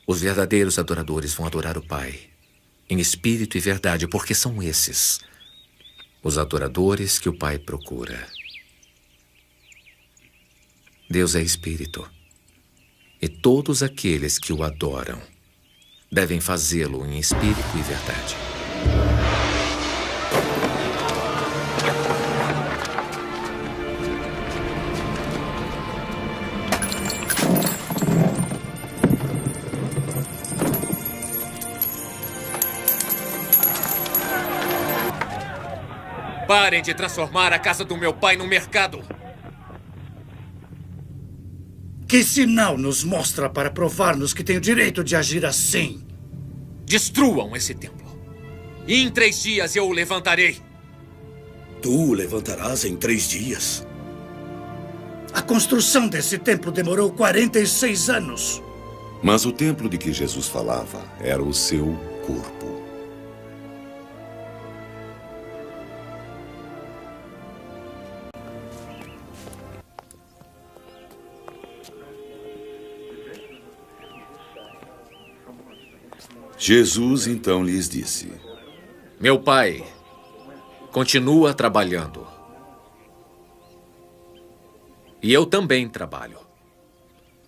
Os verdadeiros adoradores vão adorar o Pai em espírito e verdade, porque são esses os adoradores que o Pai procura. Deus é espírito, e todos aqueles que o adoram devem fazê-lo em espírito e verdade. Parem de transformar a casa do meu pai num mercado. Que sinal nos mostra para provar-nos que tem o direito de agir assim? Destruam esse templo. E em 3 dias eu o levantarei. Tu o levantarás em 3 dias? A construção desse templo demorou 46 anos. Mas o templo de que Jesus falava era o seu corpo. Jesus então lhes disse: Meu pai continua trabalhando. E eu também trabalho.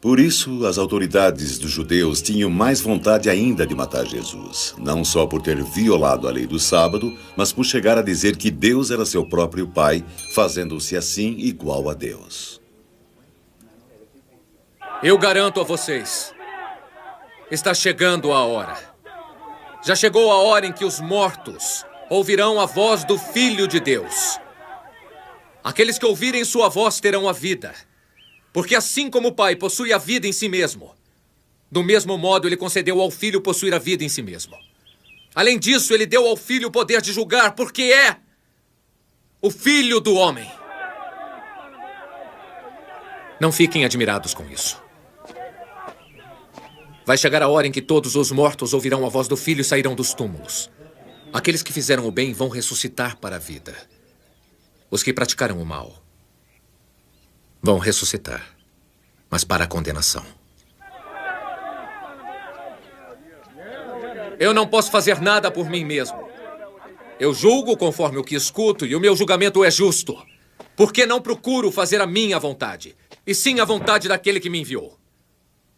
Por isso, as autoridades dos judeus tinham mais vontade ainda de matar Jesus. Não só por ter violado a lei do sábado, mas por chegar a dizer que Deus era seu próprio pai, fazendo-se assim igual a Deus. Eu garanto a vocês, está chegando a hora. Já chegou a hora em que os mortos ouvirão a voz do Filho de Deus. Aqueles que ouvirem sua voz terão a vida. Porque assim como o Pai possui a vida em si mesmo, do mesmo modo ele concedeu ao Filho possuir a vida em si mesmo. Além disso, ele deu ao Filho o poder de julgar, porque é o Filho do homem. Não fiquem admirados com isso. Vai chegar a hora em que todos os mortos ouvirão a voz do Filho e sairão dos túmulos. Aqueles que fizeram o bem vão ressuscitar para a vida. Os que praticaram o mal vão ressuscitar, mas para a condenação. Eu não posso fazer nada por mim mesmo. Eu julgo conforme o que escuto e o meu julgamento é justo. Porque não procuro fazer a minha vontade, e sim a vontade daquele que me enviou.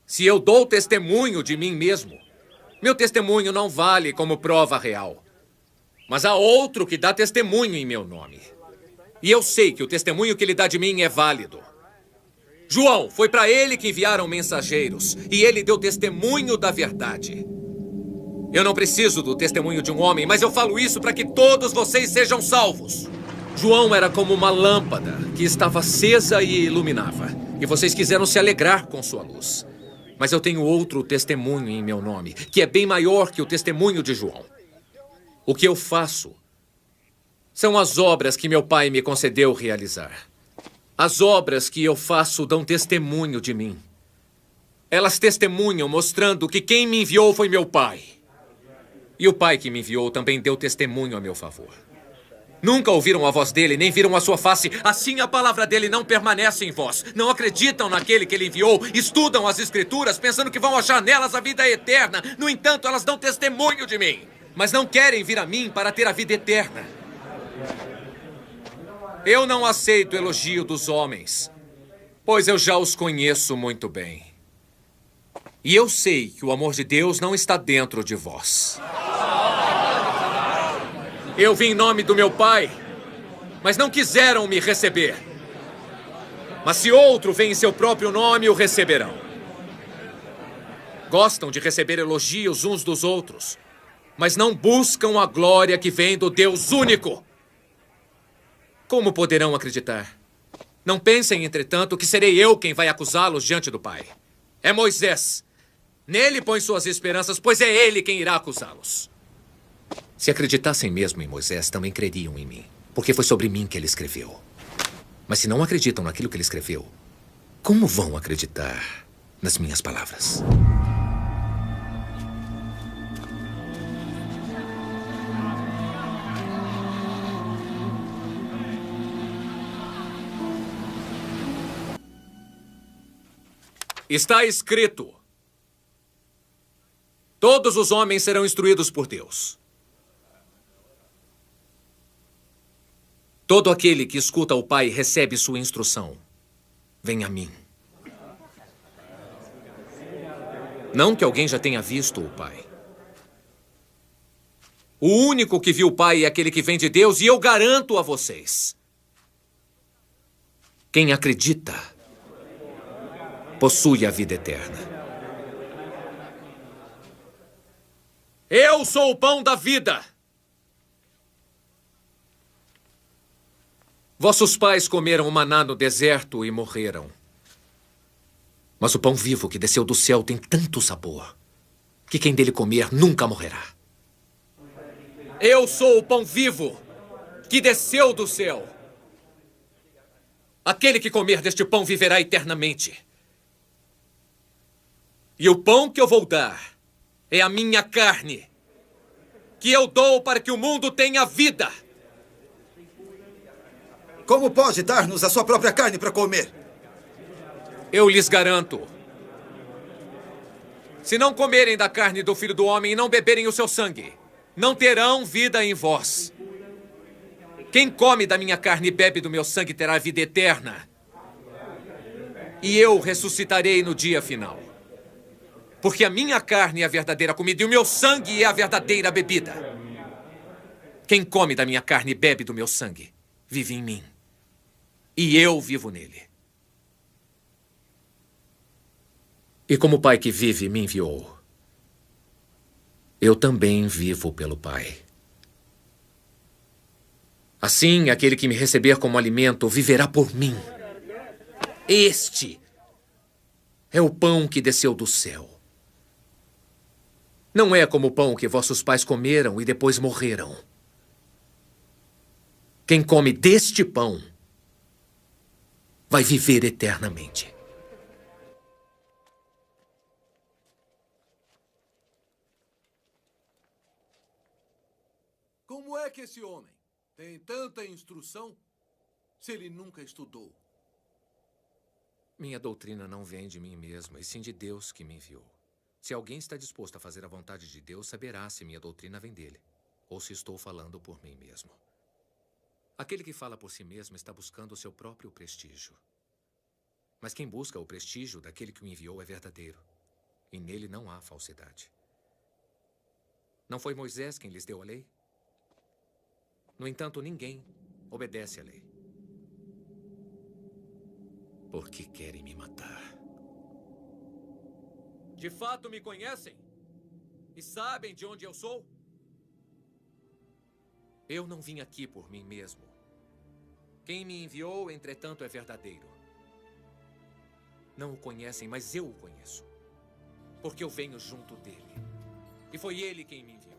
Se eu dou testemunho de mim mesmo, meu testemunho não vale como prova real. Mas há outro que dá testemunho em meu nome. E eu sei que o testemunho que ele dá de mim é válido. João, foi para ele que enviaram mensageiros, e ele deu testemunho da verdade. Eu não preciso do testemunho de um homem, mas eu falo isso para que todos vocês sejam salvos. João era como uma lâmpada que estava acesa e iluminava, e vocês quiseram se alegrar com sua luz. Mas eu tenho outro testemunho em meu nome, que é bem maior que o testemunho de João. O que eu faço são as obras que meu pai me concedeu realizar. As obras que eu faço dão testemunho de mim. Elas testemunham mostrando que quem me enviou foi meu pai. E o pai que me enviou também deu testemunho a meu favor. Nunca ouviram a voz dele, nem viram a sua face. Assim a palavra dele não permanece em vós. Não acreditam naquele que ele enviou. Estudam as escrituras pensando que vão achar nelas a vida eterna. No entanto, elas dão testemunho de mim. Mas não querem vir a mim para ter a vida eterna. Eu não aceito o elogio dos homens, pois eu já os conheço muito bem. E eu sei que o amor de Deus não está dentro de vós. Eu vim em nome do meu pai, mas não quiseram me receber. Mas se outro vem em seu próprio nome, o receberão. Gostam de receber elogios uns dos outros, mas não buscam a glória que vem do Deus único. Como poderão acreditar? Não pensem, entretanto, que serei eu quem vai acusá-los diante do Pai. É Moisés. Nele põe suas esperanças, pois é ele quem irá acusá-los. Se acreditassem mesmo em Moisés, também creriam em mim, porque foi sobre mim que ele escreveu. Mas se não acreditam naquilo que ele escreveu, como vão acreditar nas minhas palavras? Está escrito: Todos os homens serão instruídos por Deus. Todo aquele que escuta o Pai recebe sua instrução. Vem a mim. Não que alguém já tenha visto o Pai. O único que viu o Pai é aquele que vem de Deus, e eu garanto a vocês: quem acredita possui a vida eterna. Eu sou o pão da vida. Vossos pais comeram o maná no deserto e morreram. Mas o pão vivo que desceu do céu tem tanto sabor que quem dele comer nunca morrerá. Eu sou o pão vivo que desceu do céu. Aquele que comer deste pão viverá eternamente. E o pão que eu vou dar é a minha carne, que eu dou para que o mundo tenha vida. Como pode dar-nos a sua própria carne para comer? Eu lhes garanto: se não comerem da carne do Filho do Homem e não beberem o seu sangue, não terão vida em vós. Quem come da minha carne e bebe do meu sangue terá vida eterna. E eu ressuscitarei no dia final. Porque a minha carne é a verdadeira comida e o meu sangue é a verdadeira bebida. Quem come da minha carne e bebe do meu sangue vive em mim. E eu vivo nele. E como o Pai que vive me enviou, eu também vivo pelo Pai. Assim, aquele que me receber como alimento viverá por mim. Este é o pão que desceu do céu. Não é como o pão que vossos pais comeram e depois morreram. Quem come deste pão vai viver eternamente. Como é que esse homem tem tanta instrução se ele nunca estudou? Minha doutrina não vem de mim mesma, e sim de Deus que me enviou. Se alguém está disposto a fazer a vontade de Deus, saberá se minha doutrina vem dele, ou se estou falando por mim mesmo. Aquele que fala por si mesmo está buscando o seu próprio prestígio. Mas quem busca o prestígio daquele que o enviou é verdadeiro, e nele não há falsidade. Não foi Moisés quem lhes deu a lei? No entanto, ninguém obedece à lei. Porque querem me matar. De fato me conhecem? E sabem de onde eu sou? Eu não vim aqui por mim mesmo. Quem me enviou, entretanto, é verdadeiro. Não o conhecem, mas eu o conheço. Porque eu venho junto dele. E foi ele quem me enviou.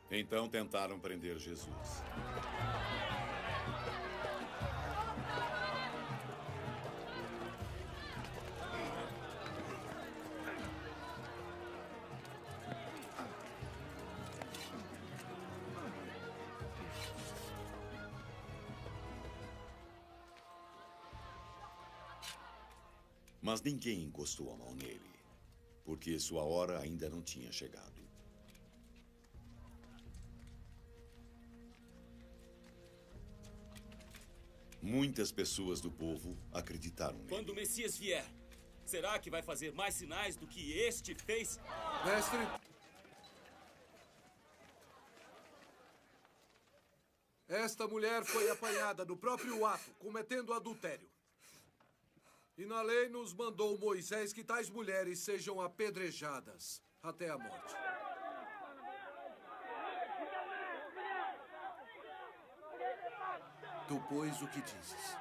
Então tentaram prender Jesus. Mas ninguém encostou a mão nele, porque sua hora ainda não tinha chegado. Muitas pessoas do povo acreditaram nele. Quando o Messias vier, será que vai fazer mais sinais do que este fez? Mestre, esta mulher foi apanhada no próprio ato, cometendo adultério. E na lei nos mandou Moisés que tais mulheres sejam apedrejadas até a morte. Tu, pois, o que dizes?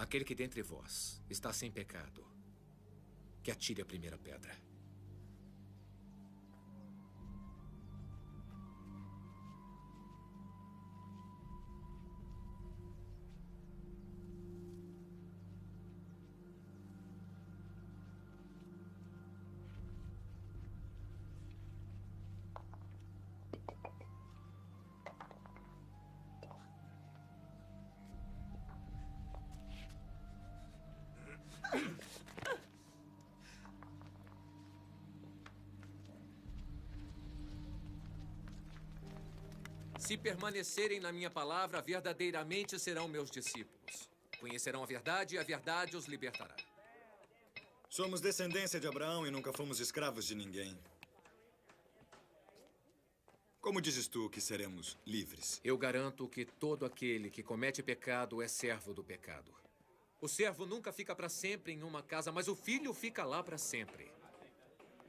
Aquele que dentre vós está sem pecado, que atire a primeira pedra. Se permanecerem na minha palavra, verdadeiramente serão meus discípulos. Conhecerão a verdade e a verdade os libertará. Somos descendência de Abraão e nunca fomos escravos de ninguém. Como dizes tu que seremos livres? Eu garanto que todo aquele que comete pecado é servo do pecado. O servo nunca fica para sempre em uma casa, mas o filho fica lá para sempre.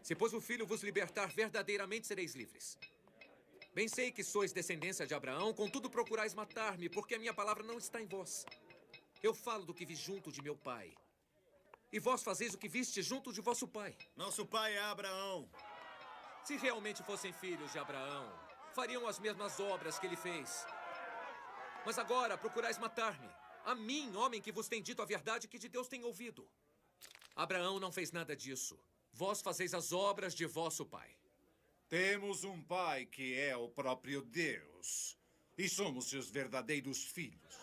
Se, pois, o filho vos libertar, verdadeiramente sereis livres. Bem sei que sois descendência de Abraão, contudo procurais matar-me, porque a minha palavra não está em vós. Eu falo do que vi junto de meu pai. E vós fazeis o que viste junto de vosso pai. Nosso pai é Abraão. Se realmente fossem filhos de Abraão, fariam as mesmas obras que ele fez. Mas agora procurais matar-me. A mim, homem que vos tem dito a verdade que de Deus tem ouvido. Abraão não fez nada disso. Vós fazeis as obras de vosso pai. Temos um pai que é o próprio Deus. E somos seus verdadeiros filhos.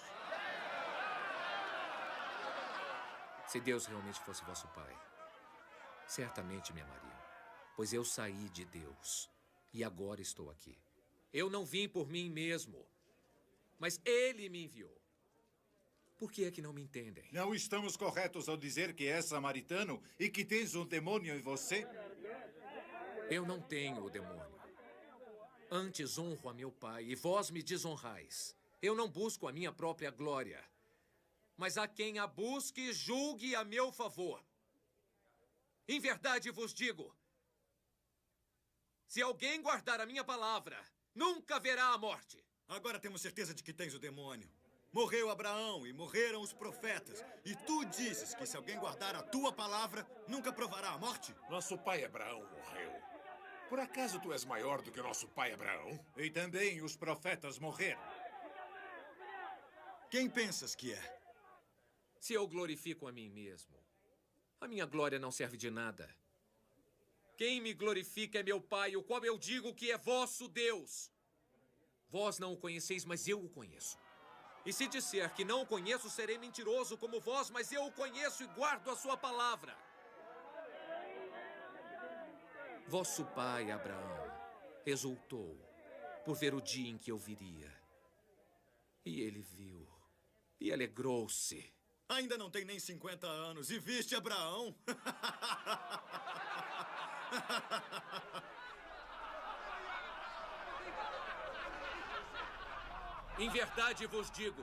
Se Deus realmente fosse vosso pai, certamente me amariam, pois eu saí de Deus e agora estou aqui. Eu não vim por mim mesmo, mas ele me enviou. Por que é que não me entendem? Não estamos corretos ao dizer que és samaritano e que tens um demônio em você? Eu não tenho o demônio. Antes honro a meu pai e vós me desonrais. Eu não busco a minha própria glória, mas a quem a busque, julgue a meu favor. Em verdade vos digo, se alguém guardar a minha palavra, nunca verá a morte. Agora temos certeza de que tens o demônio. Morreu Abraão e morreram os profetas. E tu dizes que se alguém guardar a tua palavra, nunca provará a morte? Nosso pai Abraão morreu. Por acaso tu és maior do que nosso pai Abraão? E também os profetas morreram. Quem pensas que é? Se eu glorifico a mim mesmo, a minha glória não serve de nada. Quem me glorifica é meu Pai, o qual eu digo que é vosso Deus. Vós não o conheceis, mas eu o conheço. E se disser que não o conheço, serei mentiroso como vós, mas eu o conheço e guardo a sua palavra. Vosso pai, Abraão, exultou por ver o dia em que eu viria. E ele viu e alegrou-se. Ainda não tem nem 50 anos e viste Abraão? Em verdade vos digo,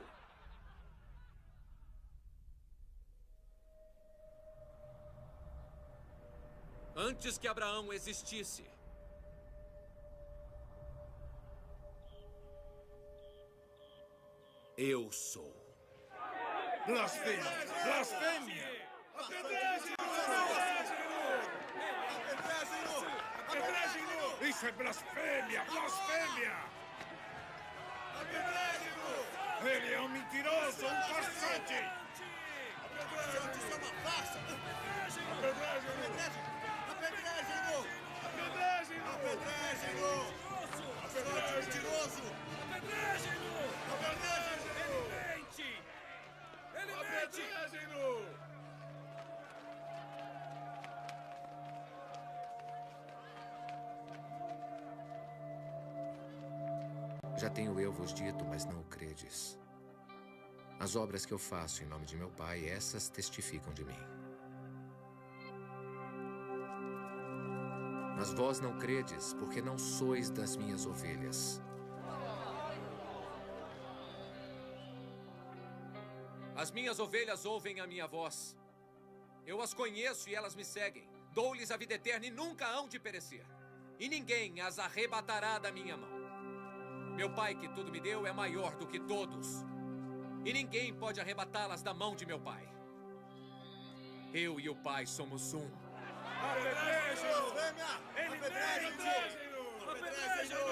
antes que Abraão existisse, eu sou. Blasfêmia! Blasfêmia! Apedrejem-no! Isso é blasfêmia! Blasfêmia! Ele é um mentiroso, um farsante! Isso é uma farsa! Apedrejem-no! Apedrejem-no! Apedrejem-no! Apedrejem-no! Apedrejem-no! Mentiroso! Apedrejem-no! Apedrejem-no! Ele mente! Apedrejem-no! Já tenho eu vos dito, mas não o credes. As obras que eu faço em nome de meu Pai, essas testificam de mim. Mas vós não credes, porque não sois das minhas ovelhas. As minhas ovelhas ouvem a minha voz. Eu as conheço e elas me seguem. Dou-lhes a vida eterna e nunca hão de perecer. E ninguém as arrebatará da minha mão. Meu Pai, que tudo me deu, é maior do que todos. E ninguém pode arrebatá-las da mão de meu Pai. Eu e o Pai somos um. Apedrejem-no! Apedrejem-no! Apedrejem-no!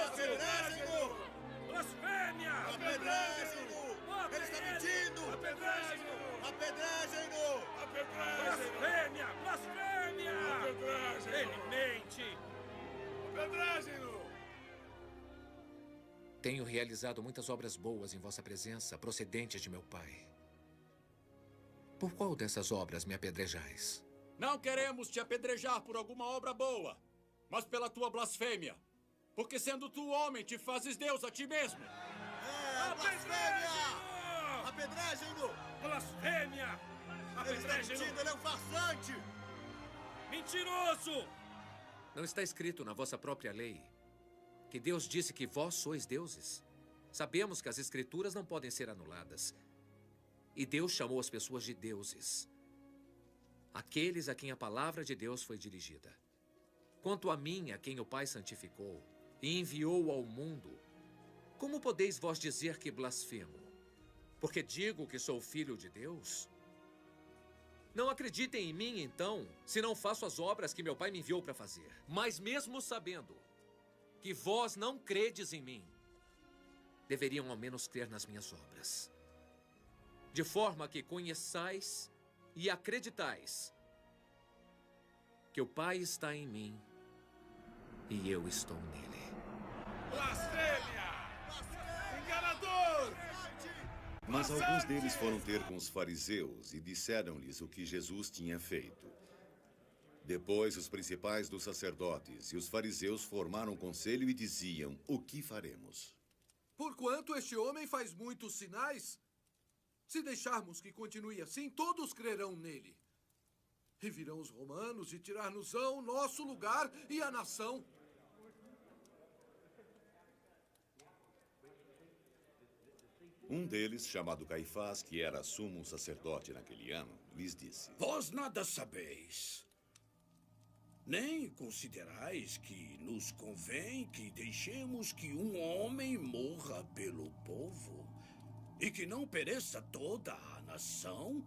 Apedrejem-no! Blasfêmia! Apedrejem-no! Ele está mentindo! Apedrejem-no! Apedrejem-no! Blasfêmia! Blasfêmia! Ele mente! Apedrejem-no! Tenho realizado muitas obras boas em vossa presença, procedentes de meu Pai. Por qual dessas obras me apedrejais? Não queremos te apedrejar por alguma obra boa, mas pela tua blasfêmia. Porque sendo tu homem, te fazes Deus a ti mesmo. Blasfêmia! Apedrejem-no! Blasfêmia! Apedrejem-no! Ele é um farsante! Mentiroso! Não está escrito na vossa própria lei que Deus disse que vós sois deuses? Sabemos que as escrituras não podem ser anuladas. E Deus chamou as pessoas de deuses, aqueles a quem a palavra de Deus foi dirigida. Quanto a mim, a quem o Pai santificou e enviou ao mundo, como podeis vós dizer que blasfemo? Porque digo que sou filho de Deus? Não acreditem em mim, então, se não faço as obras que meu Pai me enviou para fazer. Mas mesmo sabendo que vós não credes em mim, deveriam ao menos crer nas minhas obras. De forma que conheçais e acreditais que o Pai está em mim e eu estou nele. Blasfêmia! Enganador! Mas alguns deles foram ter com os fariseus e disseram-lhes o que Jesus tinha feito. Depois, os principais dos sacerdotes e os fariseus formaram um conselho e diziam: o que faremos? Porquanto este homem faz muitos sinais, se deixarmos que continue assim, todos crerão nele. E virão os romanos e tirar-nos-ão nosso lugar e a nação. Um deles, chamado Caifás, que era sumo sacerdote naquele ano, lhes disse: Vós nada sabeis, nem considerais que nos convém que deixemos que um homem morra pelo povo e que não pereça toda a nação?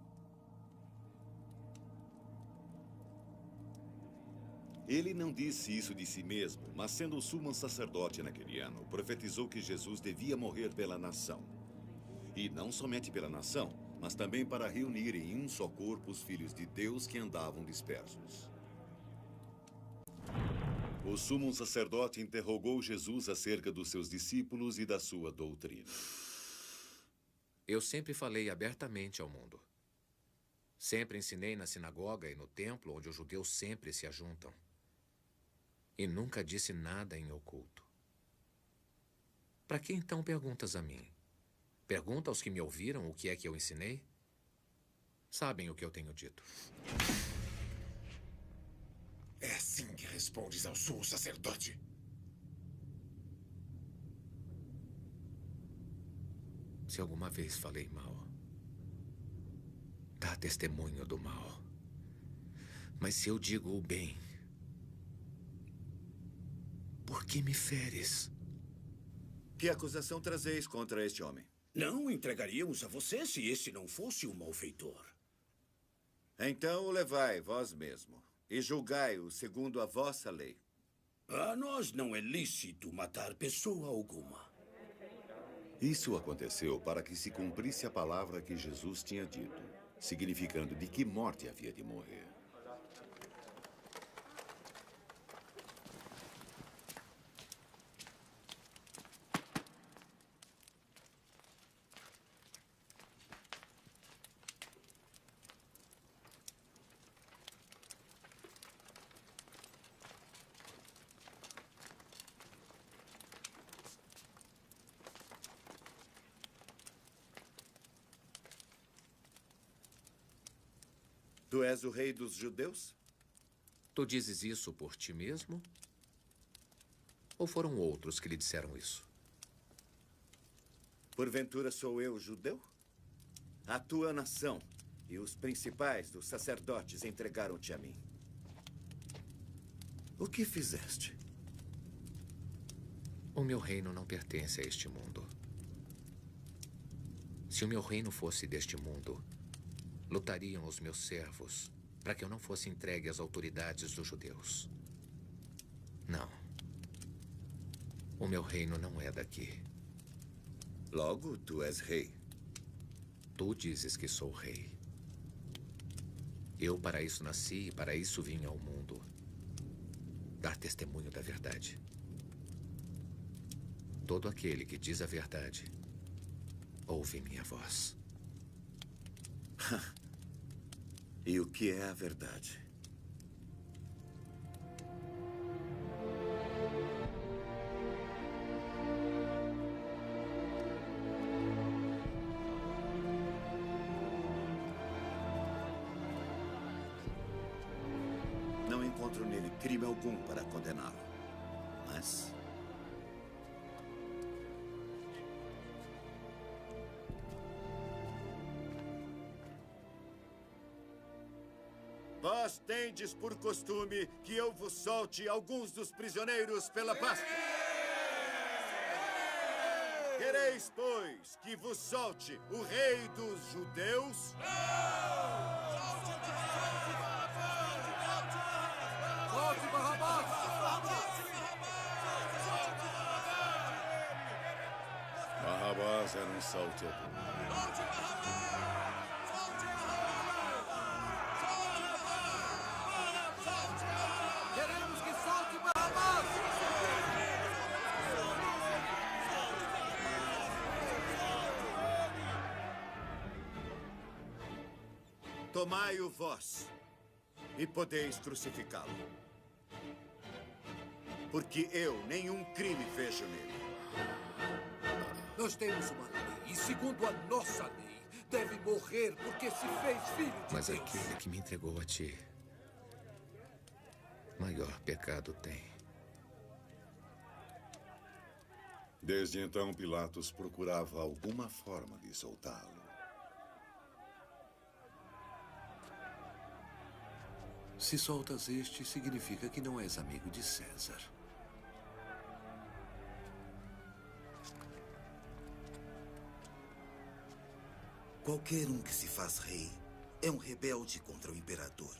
Ele não disse isso de si mesmo, mas sendo sumo sacerdote naquele ano, profetizou que Jesus devia morrer pela nação. E não somente pela nação, mas também para reunir em um só corpo os filhos de Deus que andavam dispersos. O sumo sacerdote interrogou Jesus acerca dos seus discípulos e da sua doutrina. Eu sempre falei abertamente ao mundo. Sempre ensinei na sinagoga e no templo, onde os judeus sempre se ajuntam. E nunca disse nada em oculto. Para que então perguntas a mim? Pergunta aos que me ouviram o que é que eu ensinei? Sabem o que eu tenho dito. É assim que respondes ao sumo sacerdote? Se alguma vez falei mal, dá testemunho do mal. Mas se eu digo o bem, por que me feres? Que acusação trazeis contra este homem? Não entregaríamos a você se esse não fosse um malfeitor. Então o levai vós mesmo e julgai-o segundo a vossa lei. A nós não é lícito matar pessoa alguma. Isso aconteceu para que se cumprisse a palavra que Jesus tinha dito, significando de que morte havia de morrer. Tu és o rei dos judeus? Tu dizes isso por ti mesmo? Ou foram outros que lhe disseram isso? Porventura sou eu judeu? A tua nação e os principais dos sacerdotes entregaram-te a mim. O que fizeste? O meu reino não pertence a este mundo. Se o meu reino fosse deste mundo, lutariam os meus servos para que eu não fosse entregue às autoridades dos judeus. Não. O meu reino não é daqui. Logo, tu és rei. Tu dizes que sou rei. Eu para isso nasci e para isso vim ao mundo. Dar testemunho da verdade. Todo aquele que diz a verdade, ouve minha voz. E o que é a verdade? Não encontro nele crime algum para condená-lo, mas... Vós tendes por costume que eu vos solte alguns dos prisioneiros pela Páscoa. Quereis, pois, que vos solte o rei dos judeus? Solte Barrabás! Barrabás era um salteador. Queremos que solte Barrabás! Tomai-o vós e podeis crucificá-lo. Porque eu nenhum crime vejo nele. Nós temos uma lei, e segundo a nossa lei, deve morrer porque se fez filho de Mas Deus. aquele que me entregou a ti, maior pecado tem. Desde então, Pilatos procurava alguma forma de soltá-lo. Se soltas este, significa que não és amigo de César. Qualquer um que se faz rei é um rebelde contra o imperador.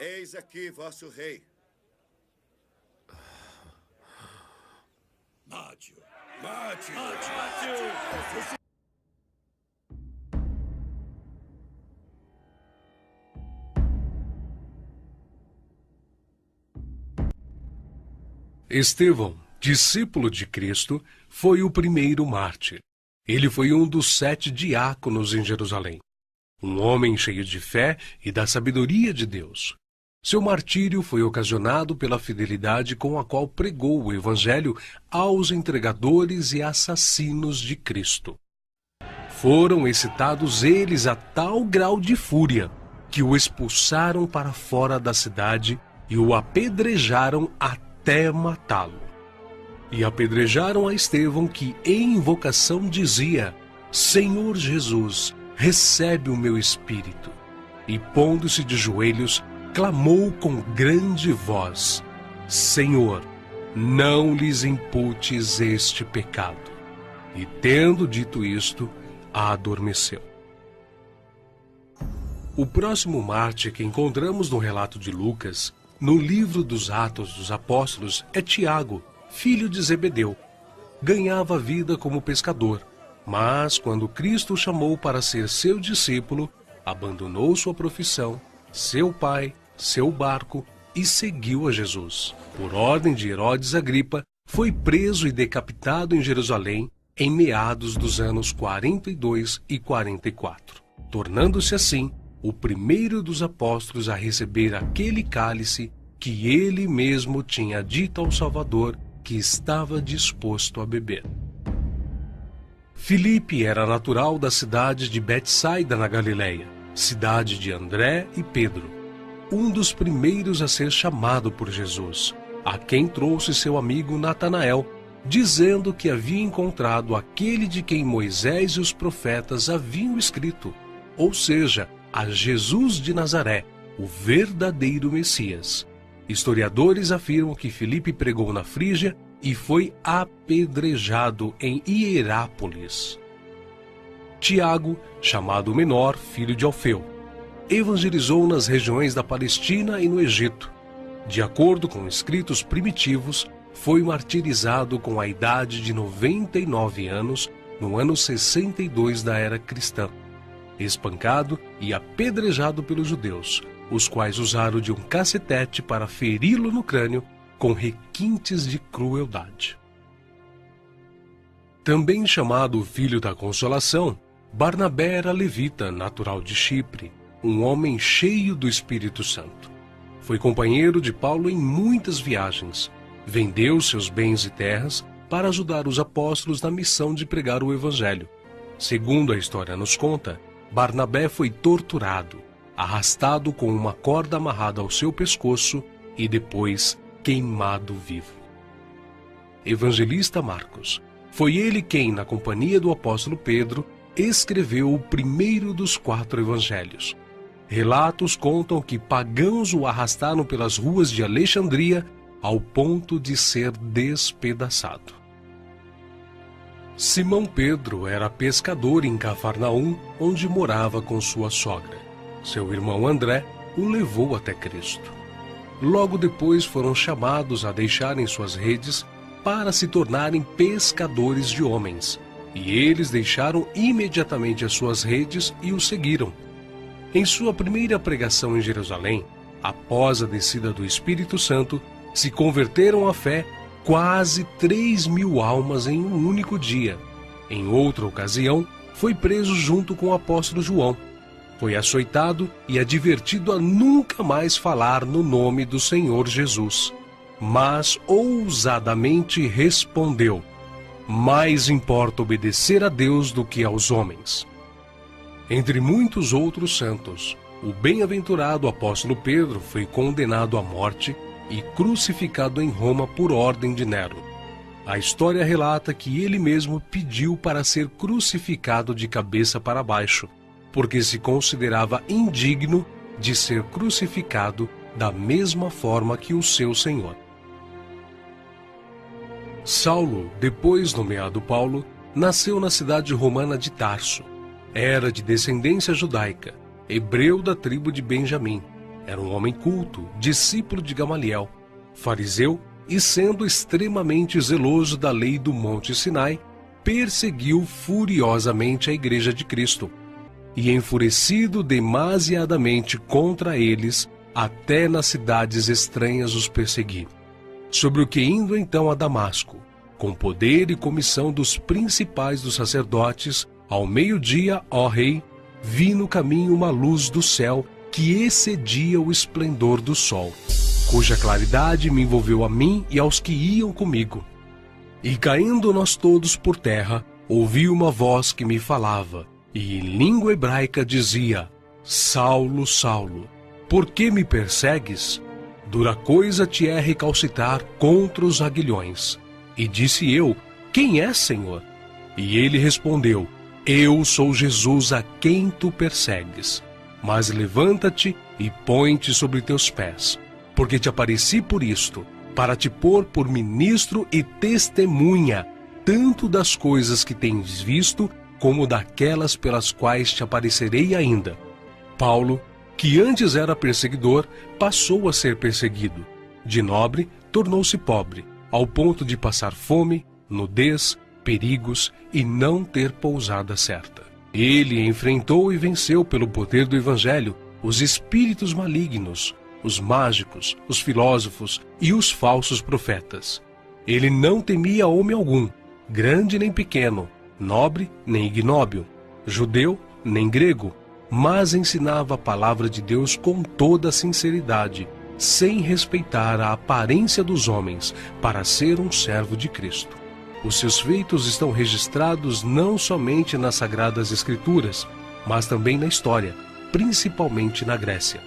Eis aqui vosso rei. Mate-o! Estevão, discípulo de Cristo, foi o primeiro mártir. Ele foi um dos 7 diáconos em Jerusalém. Um homem cheio de fé e da sabedoria de Deus. Seu martírio foi ocasionado pela fidelidade com a qual pregou o Evangelho aos entregadores e assassinos de Cristo. Foram excitados eles a tal grau de fúria que o expulsaram para fora da cidade e o apedrejaram até matá-lo. E apedrejaram a Estevão, que em invocação dizia: Senhor Jesus, recebe o meu espírito. E pondo-se de joelhos, clamou com grande voz: Senhor, não lhes imputes este pecado. E tendo dito isto, adormeceu. O próximo mártir que encontramos no relato de Lucas, no livro dos Atos dos Apóstolos, é Tiago, filho de Zebedeu. Ganhava vida como pescador, mas quando Cristo o chamou para ser seu discípulo, abandonou sua profissão, seu pai, seu barco e seguiu a Jesus. Por ordem de Herodes Agripa, foi preso e decapitado em Jerusalém em meados dos anos 42 e 44, tornando-se assim o primeiro dos apóstolos a receber aquele cálice que ele mesmo tinha dito ao Salvador que estava disposto a beber. Filipe era natural da cidade de Betsaida, na Galileia, cidade de André e Pedro, um dos primeiros a ser chamado por Jesus, a quem trouxe seu amigo Natanael, dizendo que havia encontrado aquele de quem Moisés e os profetas haviam escrito, ou seja, a Jesus de Nazaré, o verdadeiro Messias. Historiadores afirmam que Filipe pregou na Frígia e foi apedrejado em Hierápolis. Tiago, chamado Menor, filho de Alfeu, evangelizou nas regiões da Palestina e no Egito. De acordo com escritos primitivos, foi martirizado com a idade de 99 anos no ano 62 da era cristã, espancado e apedrejado pelos judeus, os quais usaram de um cacetete para feri-lo no crânio com requintes de crueldade. Também chamado Filho da Consolação, Barnabé era levita, natural de Chipre, um homem cheio do Espírito Santo. Foi companheiro de Paulo em muitas viagens. Vendeu seus bens e terras para ajudar os apóstolos na missão de pregar o Evangelho. Segundo a história nos conta, Barnabé foi torturado, arrastado com uma corda amarrada ao seu pescoço e depois queimado vivo. Evangelista Marcos. Foi ele quem, na companhia do apóstolo Pedro, escreveu o primeiro dos 4 evangelhos. Relatos contam que pagãos o arrastaram pelas ruas de Alexandria ao ponto de ser despedaçado. Simão Pedro era pescador em Cafarnaum, onde morava com sua sogra. Seu irmão André o levou até Cristo. Logo depois foram chamados a deixarem suas redes para se tornarem pescadores de homens. E eles deixaram imediatamente as suas redes e o seguiram. Em sua primeira pregação em Jerusalém, após a descida do Espírito Santo, se converteram à fé quase 3.000 almas em um único dia. Em outra ocasião, foi preso junto com o apóstolo João. Foi açoitado e advertido a nunca mais falar no nome do Senhor Jesus. Mas ousadamente respondeu: mais importa obedecer a Deus do que aos homens. Entre muitos outros santos, o bem-aventurado apóstolo Pedro foi condenado à morte e crucificado em Roma por ordem de Nero. A história relata que ele mesmo pediu para ser crucificado de cabeça para baixo, porque se considerava indigno de ser crucificado da mesma forma que o seu Senhor. Saulo, depois nomeado Paulo, nasceu na cidade romana de Tarso. Era de descendência judaica, hebreu da tribo de Benjamim. Era um homem culto, discípulo de Gamaliel, fariseu e, sendo extremamente zeloso da lei do Monte Sinai, perseguiu furiosamente a Igreja de Cristo e, enfurecido demasiadamente contra eles, até nas cidades estranhas os perseguiu. Sobre o que, indo então a Damasco, com poder e comissão dos principais dos sacerdotes, ao meio-dia, ó rei, vi no caminho uma luz do céu que excedia o esplendor do sol, cuja claridade me envolveu a mim e aos que iam comigo. E caindo nós todos por terra, ouvi uma voz que me falava, e em língua hebraica dizia: Saulo, Saulo, por que me persegues? Dura coisa te é recalcitrar contra os aguilhões. E disse eu: quem é, Senhor? E ele respondeu: eu sou Jesus a quem tu persegues. Mas levanta-te e põe-te sobre teus pés, porque te apareci por isto, para te pôr por ministro e testemunha, tanto das coisas que tens visto, como daquelas pelas quais te aparecerei ainda. Paulo, que antes era perseguidor, passou a ser perseguido. De nobre, tornou-se pobre, ao ponto de passar fome, nudez, perigos e não ter pousada certa. Ele enfrentou e venceu pelo poder do Evangelho os espíritos malignos, os mágicos, os filósofos e os falsos profetas. Ele não temia homem algum, grande nem pequeno, nobre nem ignóbil, judeu nem grego, mas ensinava a palavra de Deus com toda a sinceridade, sem respeitar a aparência dos homens, para ser um servo de Cristo. Os seus feitos estão registrados não somente nas Sagradas Escrituras, mas também na história, principalmente na Grécia.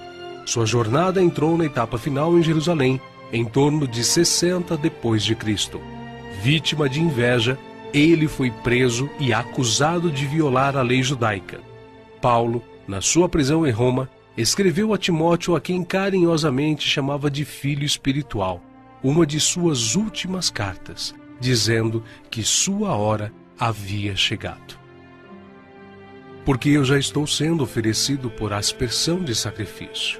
Sua jornada entrou na etapa final em Jerusalém, em torno de 60 depois de Cristo. Vítima de inveja, ele foi preso e acusado de violar a lei judaica. Paulo, na sua prisão em Roma, escreveu a Timóteo, a quem carinhosamente chamava de filho espiritual, uma de suas últimas cartas, dizendo que sua hora havia chegado. Porque eu já estou sendo oferecido por aspersão de sacrifício,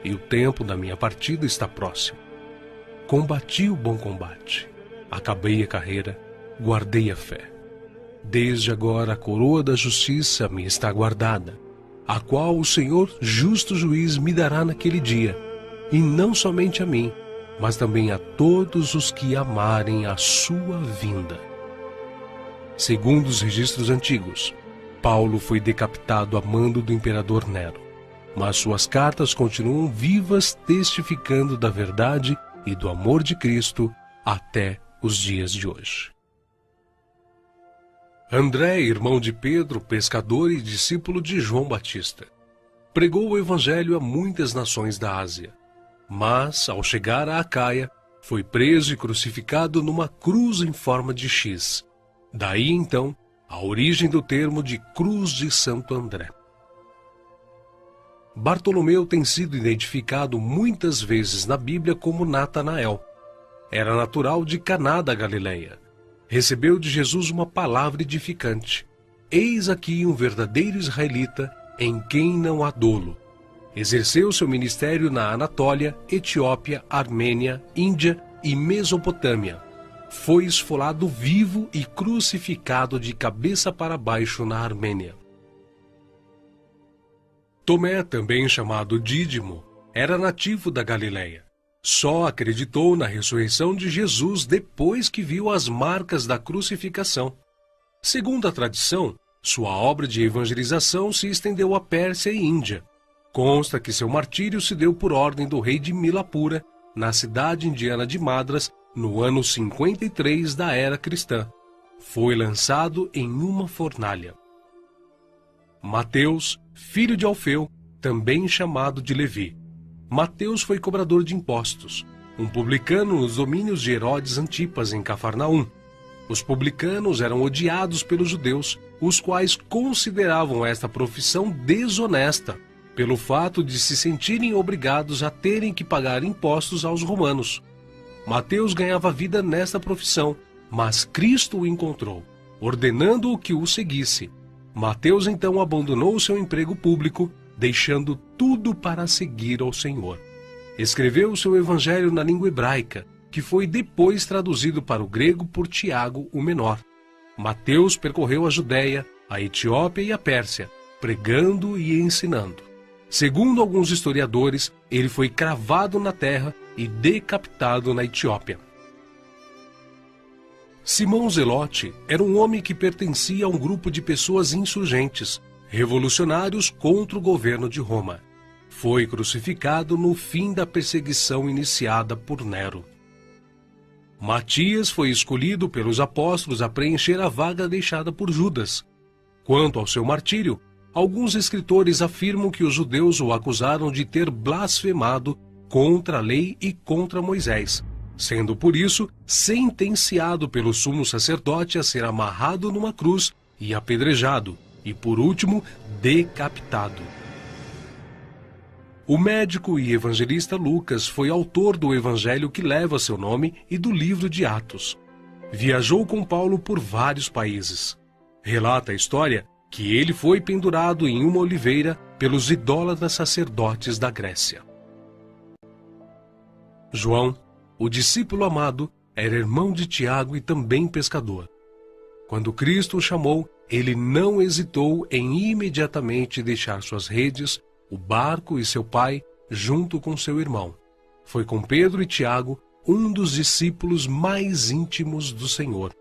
e o tempo da minha partida está próximo. Combati o bom combate, acabei a carreira, guardei a fé. Desde agora a coroa da justiça me está guardada, a qual o Senhor, justo juiz, me dará naquele dia, e não somente a mim, mas também a todos os que amarem a sua vinda. Segundo os registros antigos, Paulo foi decapitado a mando do imperador Nero, mas suas cartas continuam vivas, testificando da verdade e do amor de Cristo até os dias de hoje. André, irmão de Pedro, pescador e discípulo de João Batista, pregou o evangelho a muitas nações da Ásia, mas, ao chegar a Acaia, foi preso e crucificado numa cruz em forma de X. Daí, então, a origem do termo de Cruz de Santo André. Bartolomeu tem sido identificado muitas vezes na Bíblia como Natanael. Era natural de Caná da Galileia. Recebeu de Jesus uma palavra edificante. Eis aqui um verdadeiro israelita em quem não há dolo. Exerceu seu ministério na Anatólia, Etiópia, Armênia, Índia e Mesopotâmia. Foi esfolado vivo e crucificado de cabeça para baixo na Armênia. Tomé, também chamado Dídimo, era nativo da Galileia. Só acreditou na ressurreição de Jesus depois que viu as marcas da crucificação. Segundo a tradição, sua obra de evangelização se estendeu à Pérsia e Índia. Consta que seu martírio se deu por ordem do rei de Milapura, na cidade indiana de Madras, no ano 53 da era cristã. Foi lançado em uma fornalha. Mateus, filho de Alfeu, também chamado de Levi. Mateus foi cobrador de impostos, um publicano nos domínios de Herodes Antipas, em Cafarnaum. Os publicanos eram odiados pelos judeus, os quais consideravam esta profissão desonesta, pelo fato de se sentirem obrigados a terem que pagar impostos aos romanos. Mateus ganhava vida nesta profissão, mas Cristo o encontrou, ordenando-o que o seguisse. Mateus então abandonou seu emprego público, deixando tudo para seguir ao Senhor. Escreveu seu evangelho na língua hebraica, que foi depois traduzido para o grego por Tiago, o menor. Mateus percorreu a Judéia, a Etiópia e a Pérsia, pregando e ensinando. Segundo alguns historiadores, ele foi cravado na terra e decapitado na Etiópia. Simão Zelote era um homem que pertencia a um grupo de pessoas insurgentes, revolucionários contra o governo de Roma. Foi crucificado no fim da perseguição iniciada por Nero. Matias foi escolhido pelos apóstolos a preencher a vaga deixada por Judas. Quanto ao seu martírio, alguns escritores afirmam que os judeus o acusaram de ter blasfemado contra a lei e contra Moisés, sendo por isso sentenciado pelo sumo sacerdote a ser amarrado numa cruz e apedrejado, e por último, decapitado. O médico e evangelista Lucas foi autor do evangelho que leva seu nome e do livro de Atos. Viajou com Paulo por vários países. Relata a história que ele foi pendurado em uma oliveira pelos idólatras sacerdotes da Grécia. João, o discípulo amado, era irmão de Tiago e também pescador. Quando Cristo o chamou, ele não hesitou em imediatamente deixar suas redes, o barco e seu pai, junto com seu irmão. Foi com Pedro e Tiago, um dos discípulos mais íntimos do Senhor.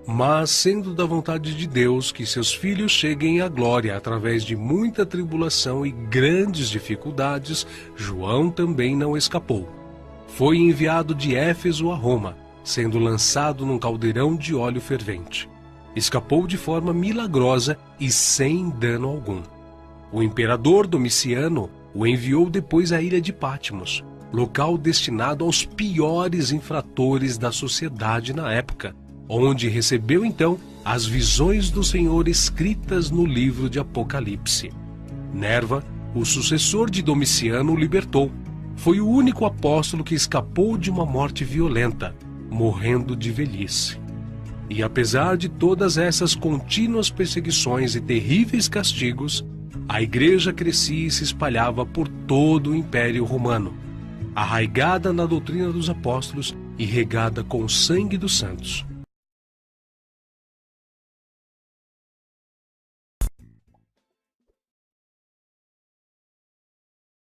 Mas, sendo da vontade de Deus que seus filhos cheguem à glória através de muita tribulação e grandes dificuldades, João também não escapou. Foi enviado de Éfeso a Roma, sendo lançado num caldeirão de óleo fervente. Escapou de forma milagrosa e sem dano algum. O imperador Domiciano o enviou depois à ilha de Patmos, local destinado aos piores infratores da sociedade na época, onde recebeu então as visões do Senhor escritas no livro de Apocalipse. Nerva, o sucessor de Domiciano, o libertou. Foi o único apóstolo que escapou de uma morte violenta, morrendo de velhice. E apesar de todas essas contínuas perseguições e terríveis castigos, a igreja crescia e se espalhava por todo o Império Romano, arraigada na doutrina dos apóstolos e regada com o sangue dos santos.